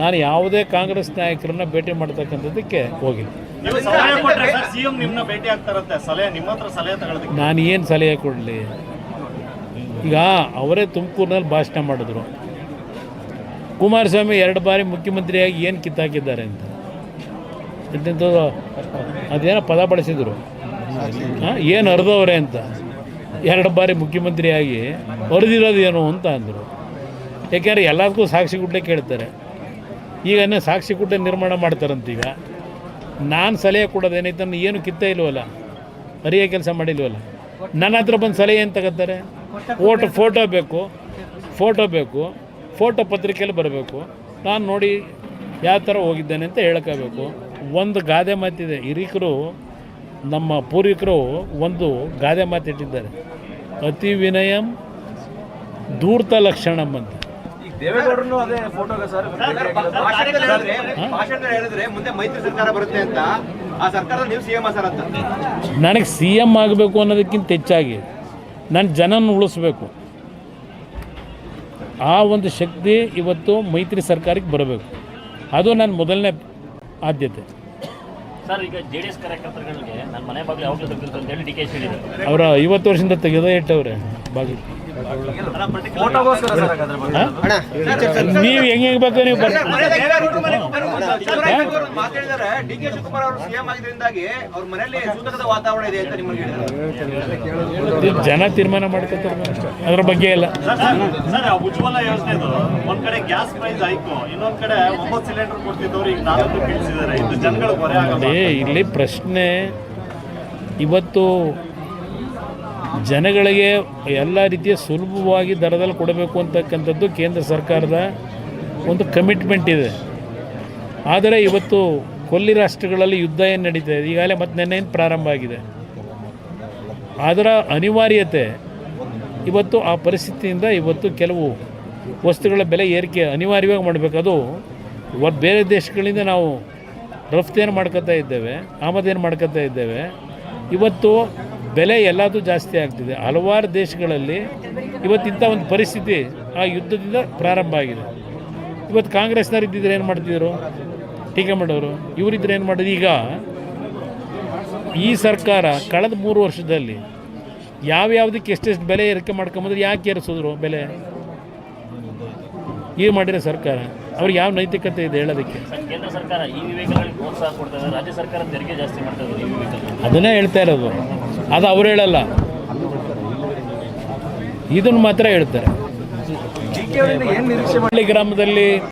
ನಾನು ಯಾವುದೇ ಕಾಂಗ್ರೆಸ್ ನಾಯಕರನ್ನ ಭೇಟಿ ಮಾಡ್ತಕ್ಕಂಥದ್ದಕ್ಕೆ ಹೋಗಿಲ್ಲ. ನಾನು ಏನು ಸಲಹೆ ಕೊಡಲಿ? ಈಗ ಅವರೇ ತುಮಕೂರಿನಲ್ಲಿ ಭಾಷಣ ಮಾಡಿದ್ರು, ಕುಮಾರಸ್ವಾಮಿ 2 ಬಾರಿ ಮುಖ್ಯಮಂತ್ರಿಯಾಗಿ ಏನು ಕಿತ್ತಾಕಿದ್ದಾರೆ ಅಂತ. ಅದೇನೋ ಪದ ಬಳಸಿದರು, ಏನು ಅರ್ಧವ್ರೆ ಅಂತ. 2 ಬಾರಿ ಮುಖ್ಯಮಂತ್ರಿಯಾಗಿ ಅರ್ದಿರೋದು ಏನು ಅಂತ ಅಂದರು. ಯಾಕೆಂದರೆ ಎಲ್ಲದಕ್ಕೂ ಸಾಕ್ಷಿ ಗುಡ್ಡೆ ಕೇಳ್ತಾರೆ. ಈಗ ಸಾಕ್ಷಿ ಗುಡ್ಡೆ ನಿರ್ಮಾಣ ಮಾಡ್ತಾರಂತ. ಈಗ ನಾನು ಸಲಹೆ ಕೊಡೋದೇನೈತೆ, ನಾನು ಏನು ಕಿತ್ತೇ ಇಲ್ವಲ್ಲ, ಅರಿಯೋ ಕೆಲಸ ಮಾಡಿಲ್ವಲ್ಲ. ನನ್ನ ಹತ್ರ ಬಂದು ಸಲಹೆ ಏನು ತಗೋತಾರೆ? ಫೋಟೋ ಬೇಕು, ಫೋಟೋ ಪತ್ರಿಕೆಯಲ್ಲಿ ಬರಬೇಕು, ನಾನು ನೋಡಿ ಯಾವ ಥರ ಹೋಗಿದ್ದೇನೆ ಅಂತ ಹೇಳ್ಕೋಬೇಕು. ಒಂದು ಗಾದೆ ಮಾತಿದೆ, ಹಿರಿಕರು ನಮ್ಮ ಪೂರ್ವಿಕರು ಒಂದು ಗಾದೆ ಮಾತಿಟ್ಟಿದ್ದಾರೆ, ಅತಿ ವಿನಯಂ ಧೂರ್ತ ಲಕ್ಷಣಂ ಅಂತ. ದೇವೇಗೌಡರು ಅದೇ ಫೋಟೋಗೆ ಸರ್ ಹೇಳಿದ್ರೆ ಮುಂದೆ ಮೈತ್ರಿ ಸರ್ಕಾರ ಬರುತ್ತೆ ಅಂತ, ಆ ಸರ್ಕಾರದ ನೀವು ಸಿಎಂ ಸರ್ ಅಂತ. ನನಗೆ ಸಿ ಎಂ ಆಗಬೇಕು ಅನ್ನೋದಕ್ಕಿಂತ ಹೆಚ್ಚಾಗಿ ನನ್ನ ಜನನ ಉಳಿಸ್ಬೇಕು. ಆ ಒಂದು ಶಕ್ತಿ ಇವತ್ತು ಮೈತ್ರಿ ಸರ್ಕಾರಕ್ಕೆ ಬರಬೇಕು. ಅದು ನನ್ನ ಮೊದಲನೇ ಆದ್ಯತೆ. ಸರ್, ಈಗ ಜೆಡಿಎಸ್ ಕಾರ್ಯಕರ್ತರುಗಳಿಗೆ ನನ್ನ ಮನೆ ಬಾಗಿಲು ಯಾವಾಗಲೂ ತೆಗೆದಿತ್ತು ಅಂತ ಹೇಳಿ DK ಹೇಳಿದರು. ಅವರ 50 ವರ್ಷದಿಂದ ತೆಗೆದೇ ಇಟ್ಟವ್ರೆ ಬಾಗಿಲು. ನೀವು ಹೆಂಗೆ ಬೇಕು ನೀವು ಜನ ತೀರ್ಮಾನ ಮಾಡ್ಕೊತಾರೆ, ಅದ್ರ ಬಗ್ಗೆ ಇಲ್ಲ. ಉಜ್ವಲ ಯೋಜನೆದು ಒಂದ್ ಕಡೆ ಗ್ಯಾಸ್ ಪ್ರೈಸ್ ಆಯ್ತು, ಇನ್ನೊಂದ್ ಕಡೆ 9 ಸಿಲಿಂಡರ್ ಕೊಡ್ತಿದ್ದವ್ರು ಈಗ 4 ಇಳಿಸಿದ್ದಾರೆ. ಇದು ಜನಗಳು ಹೊರೆ ಆಗಲ್ಲ. ಇಲ್ಲಿ ಪ್ರಶ್ನೆ ಇವತ್ತು ಜನಗಳಿಗೆ ಎಲ್ಲ ರೀತಿಯ ಸುಲಭವಾಗಿ ದರದಲ್ಲಿ ಕೊಡಬೇಕು ಅಂತಕ್ಕಂಥದ್ದು ಕೇಂದ್ರ ಸರ್ಕಾರದ ಒಂದು ಕಮಿಟ್ಮೆಂಟ್ ಇದೆ. ಆದರೆ ಇವತ್ತು ಕೊಲ್ಲಿ ರಾಷ್ಟ್ರಗಳಲ್ಲಿ ಯುದ್ಧ ಏನು ನಡೀತಾ ಇದೆ, ಈಗಾಗಲೇ ಮತ್ತೆ ನೆನ್ನೆಯಿಂದ ಪ್ರಾರಂಭ ಆಗಿದೆ. ಅದರ ಅನಿವಾರ್ಯತೆ ಇವತ್ತು ಆ ಪರಿಸ್ಥಿತಿಯಿಂದ ಇವತ್ತು ಕೆಲವು ವಸ್ತುಗಳ ಬೆಲೆ ಏರಿಕೆ ಅನಿವಾರ್ಯವಾಗಿ ಮಾಡಬೇಕು. ಅದು ಇವತ್ತು ಬೇರೆ ದೇಶಗಳಿಂದ ನಾವು ರಫ್ತೇನು ಮಾಡ್ಕೊತಾ ಇದ್ದೇವೆ, ಆಮದೇನು ಮಾಡ್ಕೊತಾ ಇದ್ದೇವೆ. ಇವತ್ತು ಬೆಲೆ ಎಲ್ಲದೂ ಜಾಸ್ತಿ ಆಗ್ತಿದೆ. ಹಲವಾರು ದೇಶಗಳಲ್ಲಿ ಇವತ್ತಿಂಥ ಒಂದು ಪರಿಸ್ಥಿತಿ ಆ ಯುದ್ಧದಿಂದ ಪ್ರಾರಂಭ ಆಗಿದೆ. ಇವತ್ತು ಕಾಂಗ್ರೆಸ್ನವ್ರು ಇದ್ದಿದ್ರೆ ಏನು ಮಾಡ್ತಿದ್ರು? ಟೀಕೆ ಮಾಡೋರು. ಇವರಿದ್ರೆ ಏನು ಮಾಡೋದು? ಈಗ ಈ ಸರ್ಕಾರ ಕಳೆದ 3 ವರ್ಷದಲ್ಲಿ ಯಾವ್ಯಾವುದಕ್ಕೆ ಎಷ್ಟೆಷ್ಟು ಬೆಲೆ ಏರಿಕೆ ಮಾಡ್ಕೊಂಬಂದ್ರೆ ಯಾಕೆ ಏರಿಸಿದ್ರು ಬೆಲೆ? ಏನು ಮಾಡಿರೋ ಸರ್ಕಾರ? ಅವ್ರಿಗೆ ಯಾವ ನೈತಿಕತೆ ಇದೆ ಹೇಳೋದಕ್ಕೆ? ಕೇಂದ್ರ ಸರ್ಕಾರ ಈ ವೆಹಿಕಲ್ಗಳಿಗೆ ಪ್ರೋತ್ಸಾಹ ಕೊಡ್ತಾ ಇದೆ, ರಾಜ್ಯ ಸರ್ಕಾರ ತೆರಿಗೆ ಜಾಸ್ತಿ ಮಾಡ್ತಾ ಇದೆ. ಅದನ್ನೇ ಹೇಳ್ತಾ ಇರೋದು. ಅದು ಅವ್ರು ಹೇಳಲ್ಲ, ಇದನ್ನು ಮಾತ್ರ ಹೇಳ್ತಾರೆ. ಗ್ರಾಮದಲ್ಲಿ